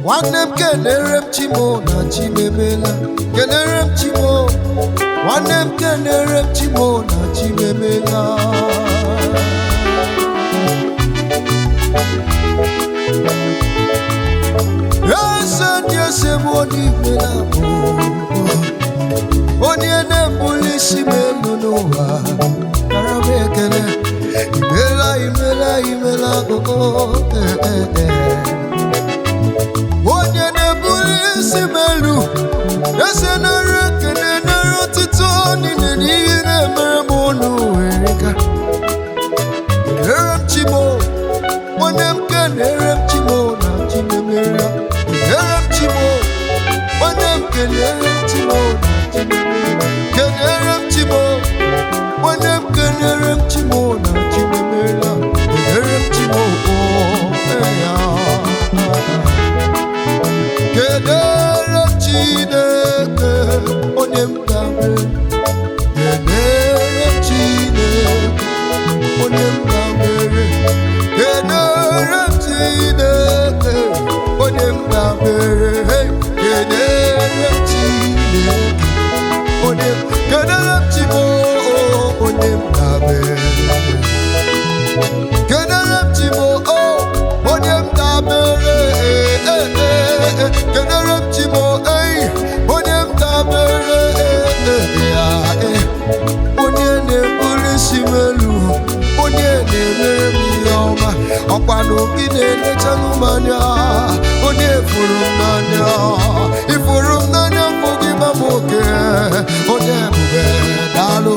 Wanem kenerem chimo na chimemela. Kenerem chimo. Wanem kenerem chimo na chimemela. Yes, woni mela bo. Oni ene polisi melo noa. Karabekele. Imela go. Oni ene polisi melu. Yes, ene rekene na rotito ni ne mermono erika. Kenerem chimo. Wanem kenerem chimo na chimemela. Kenerem chimo. Wanem kenerem chimo. Kenerem chimo. Wanem kenerem chimo na chimemela. Kenerem chimo. Kenerem chineke. Wanem kabe. Kenerem chineke. Wanem kabe. Kenerem chineke. Wanem kabe. Kenerem chineke. Kenerem chimo. Wanem kabe. Kenerem chimo. Wanem kabe. Kenerem chimo. Wanem kabe. Onyene polisi melu. Onyene meremioma. Okwano gine lechanumanya. Onye furumanya. Ifurumanya fugiba moke. Onye bube dalu.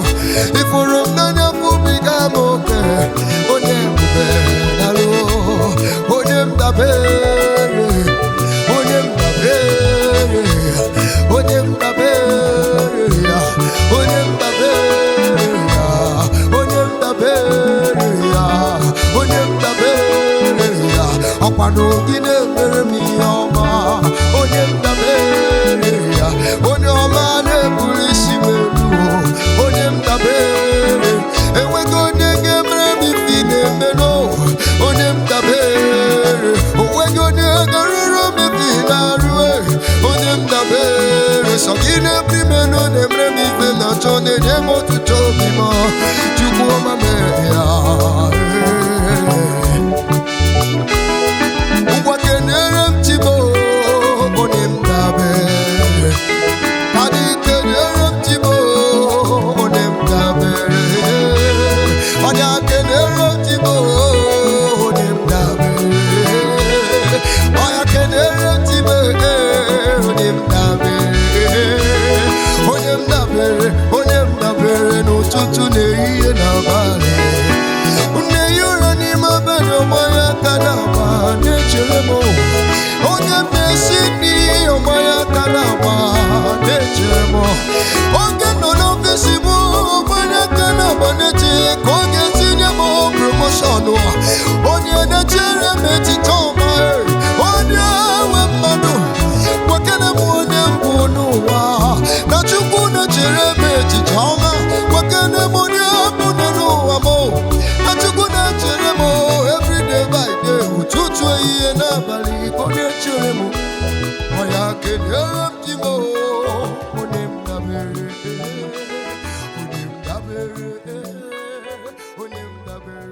Ifurumanya fugiba moke. Onye bube dalu. Onye mdabere. Onye mdabere. Onye mdabere. Onye mdabere. Onye mdabere. Onye mdabere. Okwano gine meremioma. Onye mdabere. Onye ọma na-ebulisi melu. Onye mdabere. Enwego onye ga-emere m ife na-emelo. Onye mdabere. Onwego onye ga-arụrụ m ife na-arụe. Onye mdabere. Sọ gị na-ebi melu na-emere m ife na-achọ na-enye m ọtụtụ obi m. Chukwu ọma mere ya. Ngwa kenerem chimo. Onye mdabere. Kadi kenerem chimo. Onye mdabere. Onya kenerem chimo. Onye mdabere. Onya kenerem chimo. Onye mdabere. Onye mdabere. Onye mdabere n'ụtụtụ n'ehihie n'abalị. Nne yoro n'ime abalị ọgbọ ya ka na-agba na-echere m. Onye mmesi n'ihe ọgbọ ya ka na-agba na-echere m. Oge nọ n'ọfịs m ọgbọ ya ka na-agba na-echere ka ọ ga-etinye m promoshọn. Onye na-echere m echiche ọma. Onye nwe mmadụ gwakene m onye mbụ n'ụwa. Na Chukwu na-echere m echiche ọma. Gwakene m onye mbụ n'ụwa m. Na Chukwu na-echere m everyday by day. Ụtụtụ ehihie n'abalị onye chere m. Oya kenerem chimo. Onye mdabere. Onye mdabere. Onye mdabere.